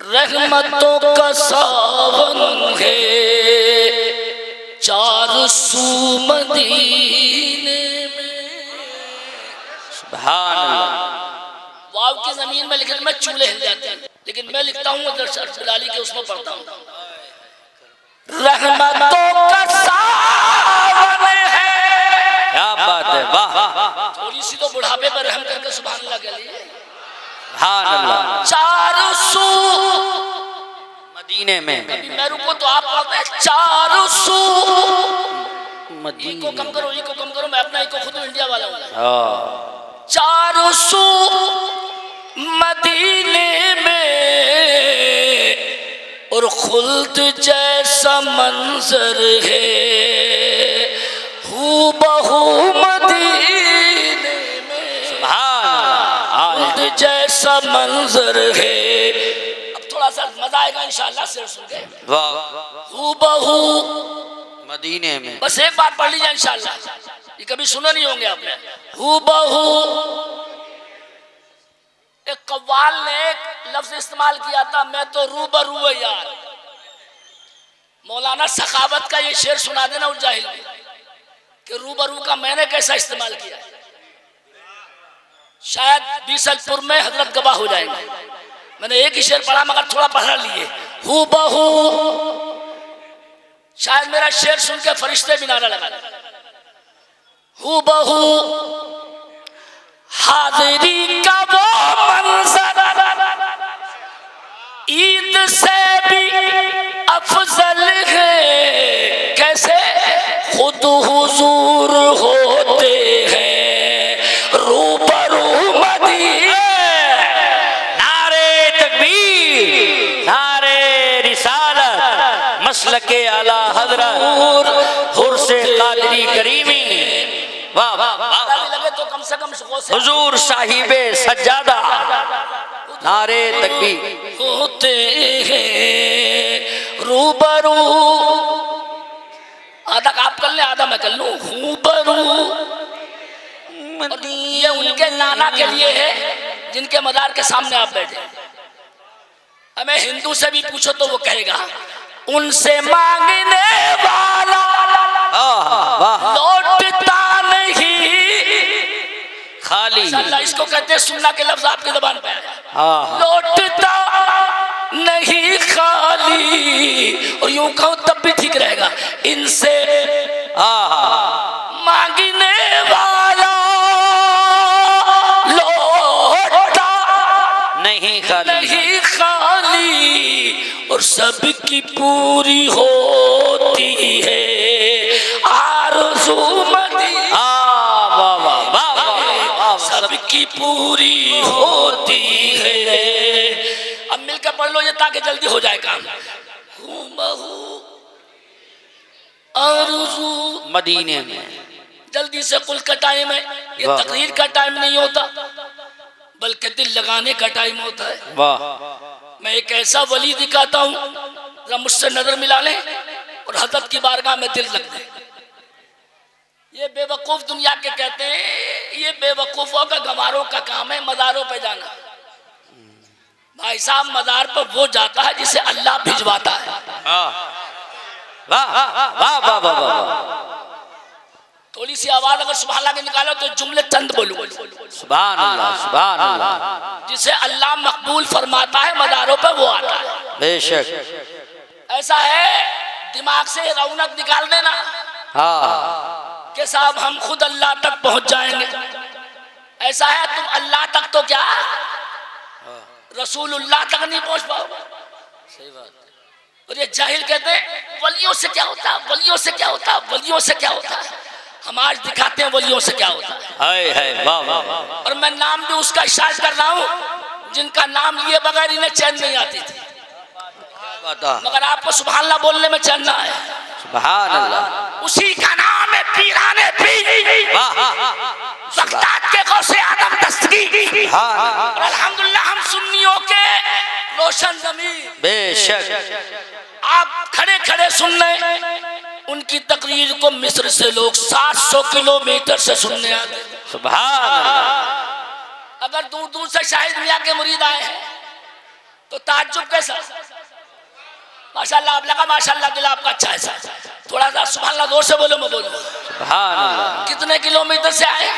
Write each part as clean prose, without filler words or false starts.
रहमतों का सावन है चारों सू मदीने में। सुभान अल्लाह। वाव की जमीन में लिखने में चूल्हे हिल जाते हैं, लेकिन मैं लिखता हूँ बिलाली के उसमें पढ़ता हूँ रहमतों का सावन है। क्या बात है, वाह। थोड़ी सी तो बुढ़ापे पर रहम करके सुभान अल्लाह के लिए। सुभान अल्लाह। चारों सू मदीने में, कभी मैं रुको तो आप पढ़ते हैं चारों सू। मदीने इको कम करो, इको कम करो, मैं अपना इको खुद इंडिया वाला हूँ। चारों सू मदीने में और खुल्द जैसा मंजर है हू बहू मदीने में। खुल्द जैसा मंजर है। अब थोड़ा सा मजा आएगा इंशाअल्लाह शेर सुन के। हू बहू मदीने में। बस एक बार पढ़ लीजिए इंशाअल्लाह, ये कभी सुना नहीं होंगे आपने। हू बहू। एक कव्वाल ने एक लफ्ज इस्तेमाल किया था, मैं तो रूबरू है यार। मौलाना सखावत का ये शेर सुना देना उस जाहिल में कि रूबरू का मैंने कैसा इस्तेमाल किया। शायद बीसलपुर में हजरत गवाह हो जाएंगे। मैंने एक ही शेर पढ़ा मगर थोड़ा पढ़ा लिए। हू बहू। शायद मेरा शेर सुन के फरिश्ते भी नारा लगा। हू बहू हाजिरी का वो मंजर ईद से भी अफजल है। कैसे खुद हुजूर होते हैं रूबरू मदीने। नारे तकबीर, नारे रिसालत, मसलके आला हजरत हुर्से कादरी करीमी। वाह वाह वाह। लगे तो कम से कम हुजूर साहिबे सज्जादा। नारे तकबीर। होते हैं रूबरू। आधा आप कर ले, आधा मैं कर लूं। रूबरू ये उनके नाना के लिए है जिनके मदार के सामने आप बैठे। हमें हिंदू से भी पूछो तो वो कहेगा उनसे मांगने वाला लौटता नहीं खाली। इसको कहते हैं सुन्ना के लफ्ज आपकी जबान पे आया। लौटता नहीं खाली। और यूं कहूं तब भी ठीक रहेगा, इनसे मांगने वाला लौटता नहीं खाली, नहीं खाली। और सबकी पूरी होती है आरज़ू मदीने। सबकी पूरी होती है। अब मिलकर पढ़ लो ये ताकि जल्दी हो जाए काम। हू बहू आरज़ू मदीने में। जल्दी से कुल का टाइम है, ये तकरीर का टाइम नहीं होता बल्कि दिल लगाने का टाइम होता है। वाह। मैं एक ऐसा वली दिखाता हूँ, जरा मुझसे नजर मिला लें और हजरत की बारगाह में दिल लग जाए। ये बेवकूफ दुनिया के कहते हैं, ये बेवकूफों का गंवारों का काम है मज़ारों पे जाना। भाई साहब मज़ार पर वो जाता है जिसे अल्लाह भिजवाता है। वाह वाह वाह वाह। थोड़ी सी आवाज अगर सुभान अल्लाह के निकालो तो जुमले चंद बोलूं। सुभान अल्लाह, सुभान अल्लाह। जिसे अल्लाह मकबूल फरमाता है मज़ारों पे वो आता है। बेशक ऐसा है, दिमाग से रौनक निकाल देना कि साहब हम खुद अल्लाह तक पहुंच जाएंगे। ऐसा है तुम अल्लाह तक तो क्या रसूलुल्लाह तक नहीं पहुंच पाओगे। सही बात। और ये जाहिल कहते हैं वलियों से क्या होता है, वलियों से क्या होता है, वलियों से क्या होता है। हम आज दिखाते हैं वलियों से क्या होता है। वाह वाह। और मैं नाम भी उसका इशारा कर रहा हूँ जिनका नाम लिए बगैर इन्हें चैन नहीं आती थी, मगर आपको सुभान अल्लाह बोलने में चैन ना आया। सुभान अल्लाह। उसी का नाम है पीराने पीर। बगदाद के गौसे आदम दस्तगीर। और अल्हम्दुलिल्लाह हम सुन्नियों के रोशन ज़मीर। बेशक आप खड़े खड़े सुनने उनकी तकरीर को मिस्र से लोग 700 किलोमीटर से सुनने आते। सुभान अल्लाह। अगर दूर दूर से शाहिद मियां के मुरीद आए हैं तो ताज्जुब कैसा? माशाल्लाह, आप लगा माशाल्लाह, दिल आपका अच्छा है साहब। थोड़ा सा सुभान अल्लाह जोर से बोलो, मैं बोलूँ। सुभान अल्लाह। कितने किलोमीटर से आए?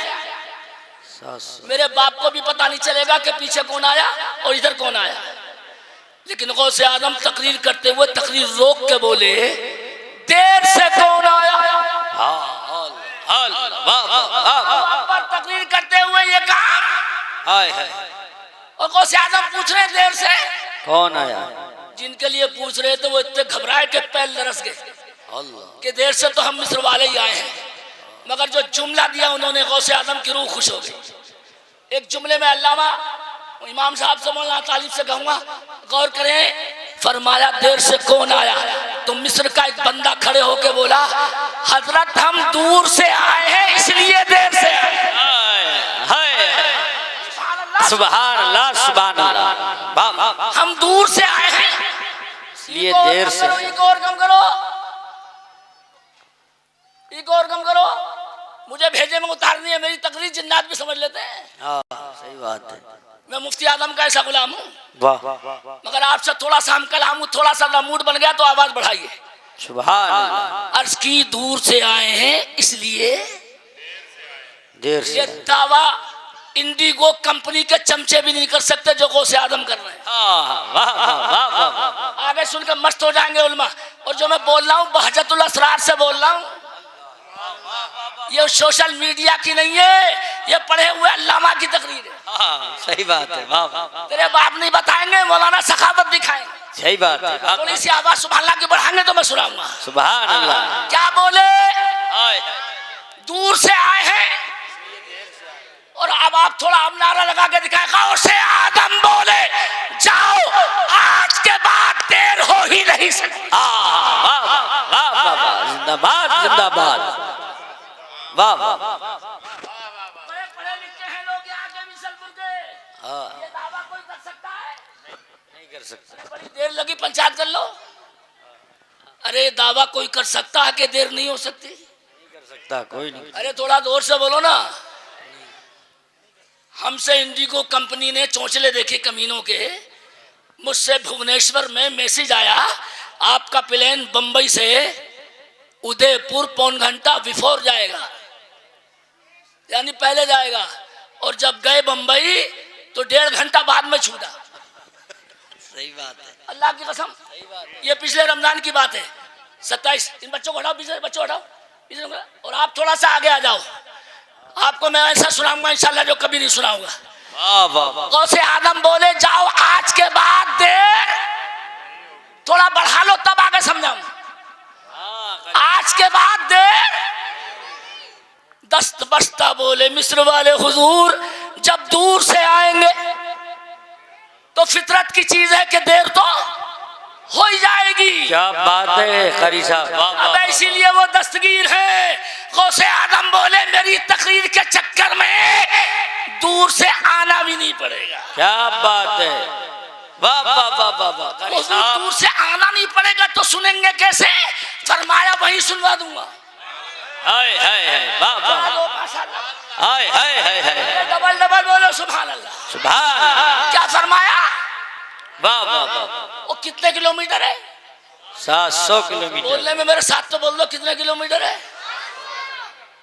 700। मेरे बाप को भी पता नहीं चलेगा कि पीछे कौन आया और इधर कौन आया, लेकिन गौसे आदम तकरीर करते हुए तकरीर रोक के बोले, देर से कौन आया? तकरीर करते हुए ये कहा, और गौसे आदम पूछ रहे देर से कौन आया? जिनके लिए पूछ रहे थे वो इतने घबराए के पैर लरस गए कि देर से तो हम मिस्र वाले ही आए हैं। मगर जो जुमला दिया उन्होंने, गौसे आदम की रूह खुश हो गई। एक जुमले में अल्लामा इमाम साहब से मौलाना तालिब से कहूँगा, गौर करें। फरमाया देर से कौन आया? तो मिस्र का एक बंदा खड़े होके बोला, हजरत हम दूर से आए हैं इसलिए देर से आए। सुभान अल्लाह, सुभान अल्लाह। हम दूर से आए हैं ये देर से। और कम करो, और कम करो। मुझे भेजे में उतारनी है, मेरी तकरीर जिन्नात भी समझ लेते हैं। सही बात है। मैं मुफ्ती आदम का ऐसा गुलाम हूँ। वाह। मगर आपसे थोड़ा सा हम कलाम हूँ, थोड़ा सा मूड बन गया तो आवाज बढ़ाइए। सुभान अल्लाह। अर्ज की दूर से आए हैं इसलिए देर से। ये दावा इंडिगो कंपनी के चमचे भी नहीं कर सकते जो गौसे आदम कर रहे हैं। आगे सुनकर मस्त हो जाएंगे उलमा। और जो मैं बोल रहा हूँ बहजतुल असरार से बोल रहा हूँ, ये सोशल मीडिया की नहीं है, ये पढ़े हुए अल्लामा की तकरीर है। सही बात है। वाह। तेरे बाप नहीं बताएंगे, मौलाना सखावत दिखाएंगे। सही बात है। थोड़ी सी आवाज सुभान अल्लाह की बढ़ाएंगे तो मैं सुनाऊंगा। सुभान अल्लाह। क्या बोले? दूर से आए हैं। और अब आप थोड़ा अब नारा लगा के दिखाएगा, उसे आदम बोले जाओ आज के बाद देर हो ही नहीं सकती। जिंदाबाद, जिंदाबाद। वाह। बड़े पढ़े लिखे हैं लोग यहाँ के मिसलपुर के, ये दावा कोई कर सकता है? नहीं कर सकता। बड़ी देर लगी, पंचायत कर लो। अरे दावा कोई कर सकता है कि देर नहीं हो सकती? नहीं कर सकता कोई नहीं। अरे थोड़ा जोर से बोलो ना। हमसे इंडिगो कंपनी ने चौंचले देखे कमीनों के। मुझसे भुवनेश्वर में मैसेज आया, आपका प्लेन बंबई से उदयपुर पौन घंटा बिफोर जाएगा, यानी पहले जाएगा। और जब गए बंबई तो 1.5 घंटा बाद में छूटा। सही बात है। अल्लाह की कसम, ये पिछले रमजान की बात है। 27। इन बच्चों को हटाओ, पीछे बच्चों हटाओ, पीछे। और आप थोड़ा सा आगे आ जाओ, आपको मैं ऐसा सुनाऊंगा इंशाल्लाह जो कभी नहीं सुनाऊंगा। गौसे आदम बोले जाओ आज के बाद देर, थोड़ा बढ़ा लो तब आगे समझाऊंगा। आज के बाद देर। दस्त बस्ता बोले मिस्र वाले हुजूर, जब दूर से आएंगे तो फितरत की चीज है कि देर तो हो ही जाएगी। क्या बात है कारी साहब। अब इसीलिए वो दस्तगीर है। गौसे आदम बोले मेरी तकरीर के चक्कर में दूर से आना भी नहीं पड़ेगा। क्या बात है। वाह वाह वाह वाह वाह। दूर से आना नहीं पड़ेगा तो सुनेंगे कैसे? फरमाया वही सुनवा दूंगा। हाय हाय हाय। वाह वाह। हाय हाय हाय हाय। डबल डबल बोलो सुभान अल्लाह। सुभान। क्या फरमाया? वाह वाह वाह। वो कितने किलोमीटर है? 700 किलोमीटर। बोलने में मेरे साथ तो बोल दो कितने किलोमीटर है?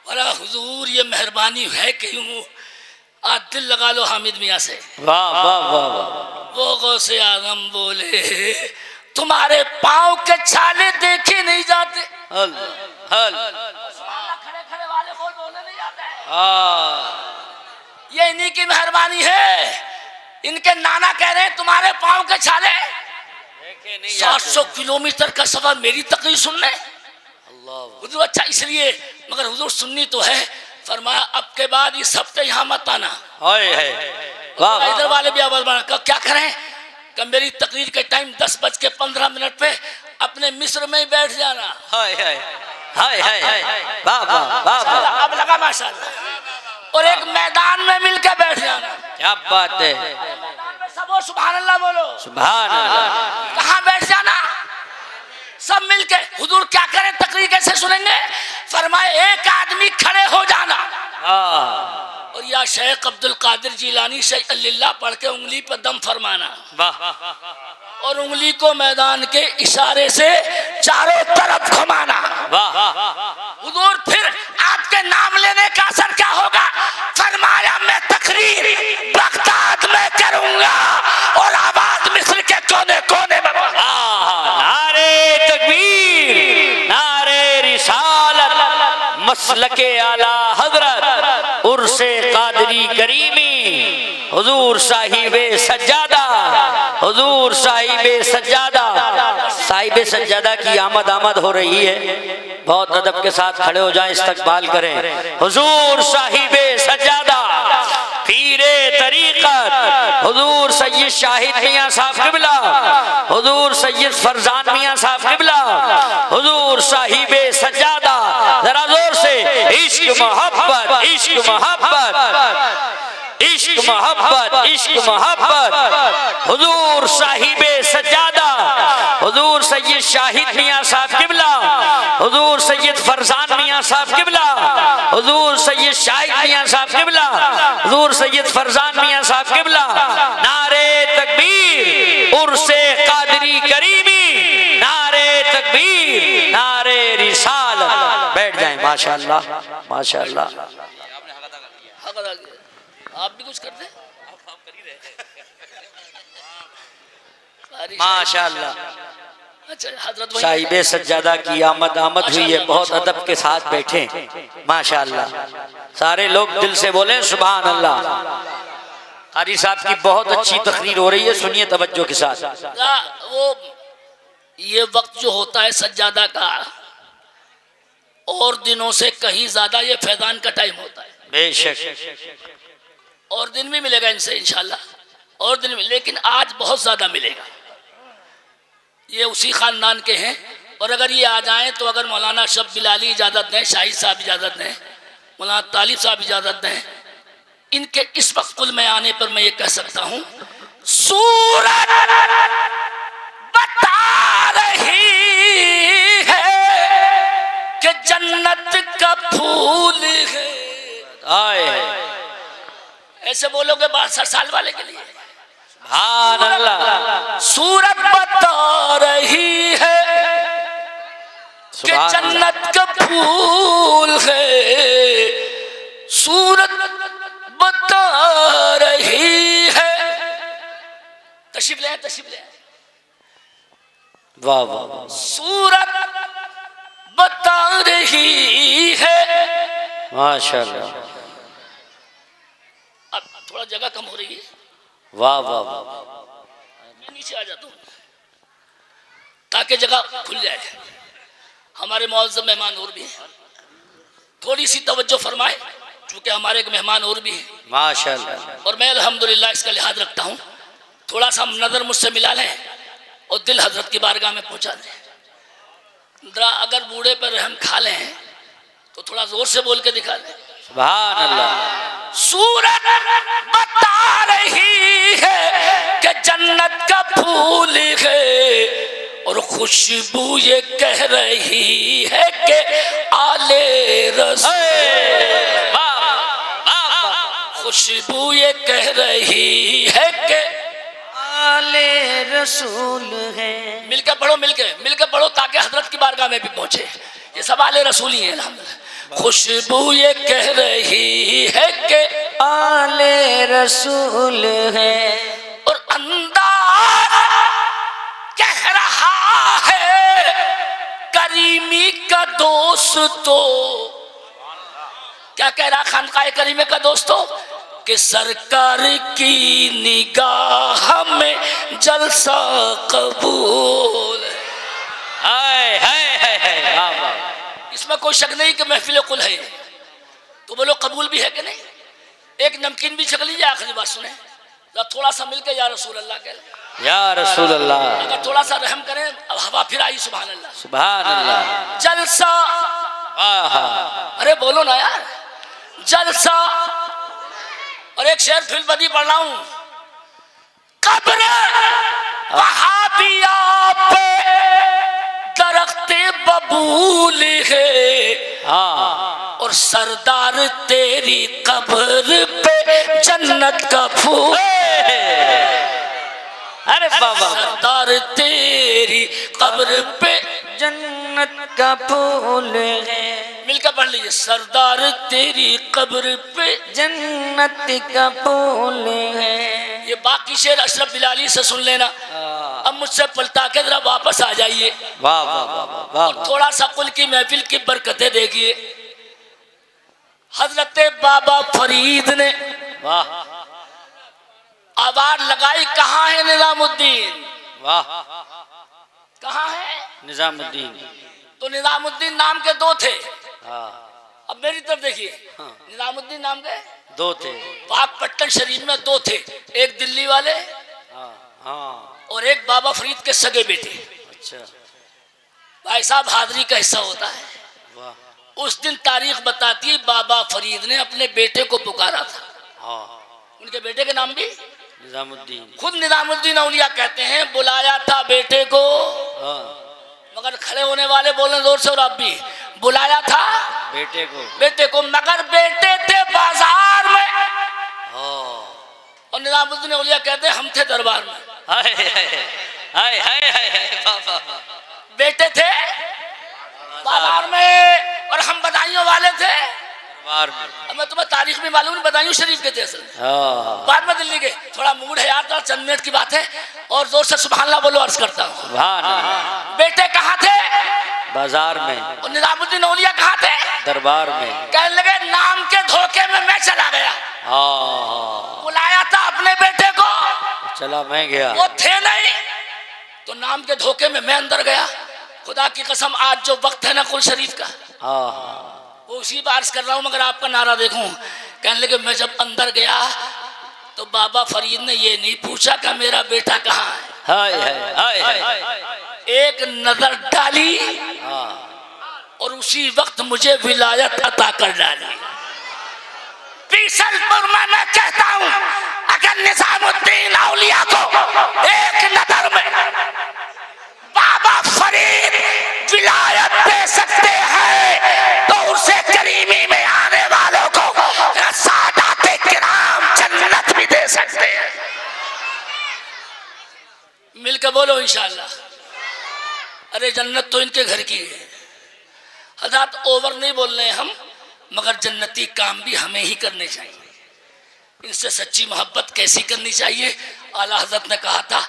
बोला हुजूर ये मेहरबानी है कि यूं आज दिल लगा लो हामिद मियाँ से। वाह वाह वाह वाह। वो गौसे आदम बोले तुम्हारे पाँव के छाले देखे नहीं जाते। हल हल। खड़े खड़े वाले बोलने नहीं जाते। हाँ। ये इन्हीं की मेहरबानी है। इनके नाना कह रहे हैं तुम्हारे पाँव के छाले 700 किलोमीटर का सफर मेरी तकरीर सुनने। हुजूर अच्छा इसलिए, मगर हुजूर सुननी तो है। फरमाया अब के बाद इस हफ्ते यहाँ मत आना। इधर वाले भी आवाज बढ़ा, क्या करें? कि मेरी तकरीर के टाइम 10:15 पे अपने मिस्र में ही बैठ जाना। हाय हाय हाय हाय। वाह वाह वाह। अब लगा माशाल्लाह। और एक मैदान में मिलकर बैठ जाना। क्या बात है। सब सुभान अल्लाह बोलो। सुभान अल्लाह। कहाँ बैठ जाना? सब मिलके। हुजूर क्या करें, तकरीर कैसे सुनेंगे? फरमाए एक आदमी खड़े हो जाना और या शेख अब्दुल कादिर जिलानी शेख अल्लाह पढ़ के उंगली पर दम फरमाना। वाह। और उंगली को मैदान के इशारे से चारों तरफ घुमाना। वाह हुजूर फिर आपके नाम लेने का असर क्या होगा? फरमाया मैं तकरीर बगदाद में करूंगा और आवाज मिस्र के कोने कोने में। नारे तकबीर, नारे रिसालत, मसलके आला हजरत उर्से कादरी करीमी, हुजूर साहिबे सज्जादा, हुजूर साहिबे सज्जादा। साहिबे सज्जादा की आमद हो रही है, बहुत अदब के साथ खड़े हो जाएं, इस्तकबाल करें। हुजूर साहिबे सज्जादा, पीरे तरीक़त हुजूर सैयद शाहिद मियां साहब क़िबला, हुजूर सैयद फरजान मियां साहब क़िबला, हुजूर साहिबे सज्जादा। जरा जोर से इश्क मोहब्बत, इश्क मोहब्बत, इश्क मोहब्बत, इश्क मोहब्बत। हुजूर साहिबे सज्जादा, हुजूर सैयद शाहिद मियां साहब क़िबला, हुजूर सैयद फरजान मियां साहब क़िबला, हुजूर सैयद शाहिद मियां साहब क़िबला, हुजूर सैयद फरजान मियां साहब क़िबला। नारे तकबीर, उर्से कादरी करीमी, नारे तकबीर, नारे रिसालत। बैठ जाएं। माशाअल्लाह, माशाअल्लाह। आप भी कुछ करते? माशाअल्लाह। अच्छा हजरत साहिबे सज्जादा की आमद हुई है, बहुत अदब के साथ बैठे। माशाअल्लाह, सारे लोग दिल से बोले सुभान अल्लाह। कारी साहब की बहुत अच्छी तकरीर हो रही है, सुनिए तवज्जो के साथ। वो ये वक्त जो होता है सज्जादा का, और दिनों से कहीं ज्यादा ये फैजान का टाइम होता है। बेशक, और दिन भी मिलेगा इनसे इंशाल्लाह, और दिन में, लेकिन आज बहुत ज्यादा मिलेगा। ये उसी खानदान के हैं, और अगर ये आ जाएं तो अगर मौलाना शब बिलाली इजाज़त दें, शाहिद साहब इजाज़त दें, मौलाना तालिब साहब इजाज़त दें, इनके इस वक्त कुल में आने पर मैं ये कह सकता हूँ, सूरत बता रही है कि जन्नत का फूल है। आए ऐसे बोलोगे 62 साल वाले के लिए। सुभान अल्लाह। सूरत बता रही है कि जन्नत का फूल है, सूरत बता रही है। तशरीफ ले, तशरीफ ले। वाह वाह। सूरत बता रही है। माशाअल्लाह। अब थोड़ा जगह कम हो रही है। वाह वाह वाह। मैं नीचे आ जाता हूँ ताकि जगह खुल जाए। हमारे मौजूद मेहमान और भी हैं, थोड़ी सी तवज्जो फरमाए, क्योंकि हमारे एक मेहमान और भी हैं। माशाअल्लाह। और मैं अल्हम्दुलिल्लाह इसका लिहाज रखता हूँ। थोड़ा सा नजर मुझसे मिला लें और दिल हजरत की बारगाह में पहुँचा दें। जरा अगर बूढ़े पर रहम खा लें तो थोड़ा जोर से बोल के दिखा दें। सुभान अल्लाह। सूरत बता रही है कि जन्नत का फूल है, और खुशबू ये कह रही है कि आले रसूल। खुशबू ये कह रही है कि आले रसूल है। मिलकर पढ़ो, मिलकर पढ़ो, ताकि हजरत की बारगाह में भी पहुंचे। ये सब आले रसूल ही है। अल्हम्दुलिल्लाह। खुशबू ये कह रही है कि आले रसूल है, और अंदाज कह रहा है करीमी का दोस्तों। क्या कह रहा खानकाए करीमे का दोस्तों? कि सरकार की निगाह में जलसा कबूल। हाय हाय हाय हाय। वाह वाह। इसमें कोई शक नहीं कि महफिल कुल है, तो बोलो कबूल भी है कि नहीं? एक नमकीन भी छक लीजिए, आखिरी बात सुने, थोड़ा सा मिलके या रसूल अल्लाह के, या रसूल अल्लाह। अगर थोड़ा सा रहम करें, अब हवा फिर आई। सुभान अल्लाह, सुभान अल्लाह। जलसा। अरे बोलो ना यार, जलसा। और एक शेर फिर बदी पढ़ रहा हूं, कब्र वहाबिया पे दरख्ते बबूल है, और सरदार तेरी कब्र पे जन्नत का फूल। अरे बाबा सरदार तेरी कब्र पे जन्नत का फूल है, मिलकर पढ़ लीजिए। सरदार तेरी कब्र पे जन्नत का फूल है। ये बाकी शेर अशरफ बिलाली से सुन लेना। अब मुझसे पलटा के जरा वापस आ जाइए। वाह वाह वाह वाह वाह। थोड़ा सा कुल की महफिल की बरकतें देखिए। हजरत बाबा फरीद ने वाह आवाज लगाई, कहाँ है निजामुद्दीन, वाह। कहाँ है? निजामुद्दीन, तो निजामुद्दीन नाम के दो थे। हाँ अब मेरी तरफ देखिए, हाँ। निजामुद्दीन नाम के दो थे। पाकपट्टन शरीफ में दो थे, एक दिल्ली वाले हाँ हाँ। और एक बाबा फरीद के सगे बेटे। अच्छा भाई साहब हाजरी का हिस्सा होता है। वाह। उस दिन तारीख बताती है बाबा फरीद ने अपने बेटे को पुकारा था। हाँ उनके बेटे के नाम भी निजामुद्दीन। खुद निजामुद्दीन औलिया कहते हैं बुलाया था बेटे को, हाँ मगर खड़े होने वाले बोले जोर से और आप भी, बुलाया था बेटे को मगर बेटे थे बाजार में। हाँ। और निजामुद्दीन औलिया कहते हैं हम थे दरबार में। हाय हाय हाय हाय बाबा। बेटे थे बाजार में और हम बदायूं वाले थे दरबार में। अब मैं तुम्हें तारीख भी मालूम नहीं, बदायूं शरीफ के थे असल में। हाँ। बाद में दिल्ली गए, थोड़ा मूड है यार, चंद मिनट की बात है और जोर से सुभान अल्लाह बोलो, अर्ज करता हूँ। सुभान अल्लाह। बेटे कहाँ थे? बाजार में। और निजामुद्दीन औलिया कहाँ थे? दरबार में। कहने लगे नाम के धोखे में मैं चला गया। हाँ। बुलाया था अपने बेटे को, चला मैं गया, वो थे नहीं, तो नाम के धोखे में मैं अंदर गया। खुदा की कसम आज जो वक्त है ना कुल शरीफ का, हाँ वो उसी बार कर रहा हूँ, मगर आपका नारा देखूं। कहने लगे मैं जब अंदर गया तो बाबा फरीद ने ये नहीं पूछा कि मेरा बेटा कहाँ है, हाय हाय हाय हाय। एक नजर डाली हाँ। और उसी वक्त मुझे विलायत अता कर डाली। बीसलपुर में मैं कहता हूँ अगर निजामुद्दीन औलिया को एक नजर में बाबा फरीद विलायत दे सकते हैं तो उसे करीमी में आने वालों को सादाते किराम जन्नत भी दे सकते हैं। मिलकर बोलो इंशाअल्लाह। अरे जन्नत तो इनके घर की है। हज़रत ओवर नहीं बोल रहे हम, मगर जन्नती काम भी हमें ही करने चाहिए। इनसे सच्ची मोहब्बत कैसी करनी चाहिए? आला हज़रत ने कहा था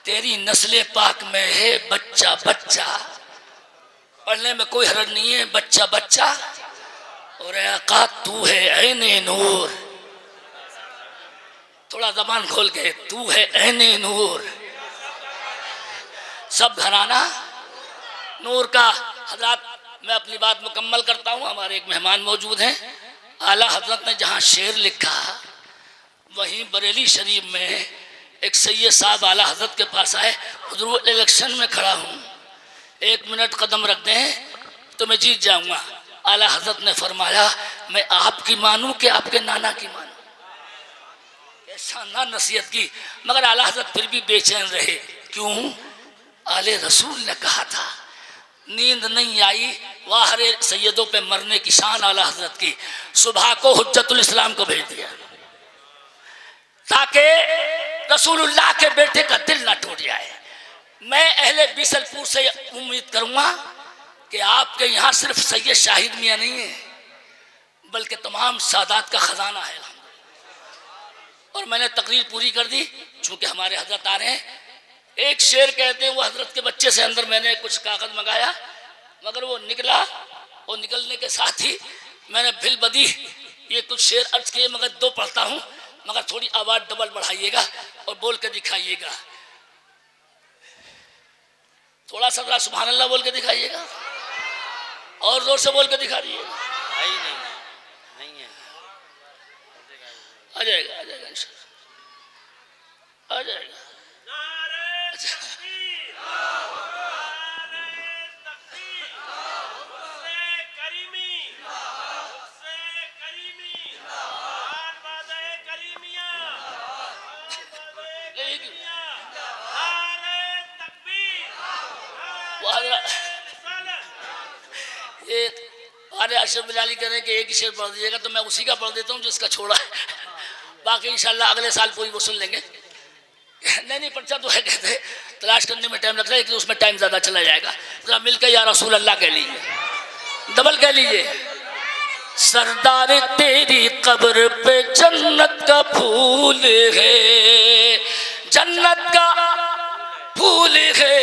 तेरी नस्ले पाक में है बच्चा बच्चा। पढ़ने में कोई हर्ज नहीं है, बच्चा बच्चा। और आका तू है ऐने नूर, थोड़ा जबान खोल के, तू है ऐने नूर। सब घराना नूर का। हजरत मैं अपनी बात मुकम्मल करता हूँ, हमारे एक मेहमान मौजूद हैं। आला हजरत ने जहाँ शेर लिखा वहीं बरेली शरीफ में एक सैयद साहब आला हजरत के पास आए, हुजूर इलेक्शन में खड़ा हूँ, 1 मिनट कदम रख दें तो मैं जीत जाऊँगा। आला हजरत ने फरमाया मैं आपकी मानूं कि आपके नाना की मानूं। शानदार नसीहत की, मगर आला हजरत फिर भी बेचैन रहे। क्यों? आले रसूल ने कहा था, नींद नहीं आई, वाहरे सैयदों पे मरने की शान आला हजरत की। सुबह को हुज्जतुल इस्लाम को भेज दिया ताकि रसूलुल्लाह के बेटे का दिल ना टूट जाए। मैं अहले बीसलपुर से उम्मीद करूंगा कि आपके यहाँ सिर्फ सैयद शाहिद मियाँ नहीं है, बल्कि तमाम सादात का खजाना है। और मैंने तकरीर पूरी कर दी, चूंकि हमारे हजरत आ रहे हैं। एक शेर कहते हैं वो हजरत के बच्चे से अंदर मैंने कुछ कागज मंगाया, मगर वो निकला, और निकलने के साथ ही मैंने फिल बदी ये कुछ शेर अर्ज किए, मगर 2 पढ़ता हूँ, मगर थोड़ी आवाज़ डबल बढ़ाइएगा और बोल के दिखाइएगा। थोड़ा सा जरा सुभान अल्लाह बोल के दिखाइएगा और जोर से बोल के दिखा दीजिएगा। नहीं है, आ जाएगा आ जाएगा इंशाअल्लाह, आ जाएगा। अरे अशरफ बिलाली कह रहे हैं कि एक ही शेर पढ़ दीजिएगा, तो मैं उसी का पढ़ देता हूँ जिसका छोड़ा है। बाकी इंशाल्लाह अगले साल पूरी वो सुन लेंगे। नहीं पर्चा तो है कहते, तलाश करने में टाइम लगता है, लेकिन उसमें टाइम ज़्यादा चला जाएगा। जरा मिलकर या रसूल अल्लाह कह लीजिए, डबल कह लीजिए। सरदार तेरी कब्र पे जन्नत का फूल है, जन्नत का फूल है,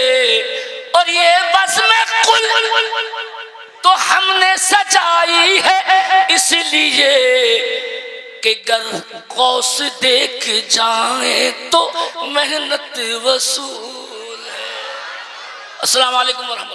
और ये बस में कुल तो हमने सजाई है इसलिए कि गर कौस देख जाए तो मेहनत वसूल है। अस्सलाम वालेकुम व रहमतुल्लाह।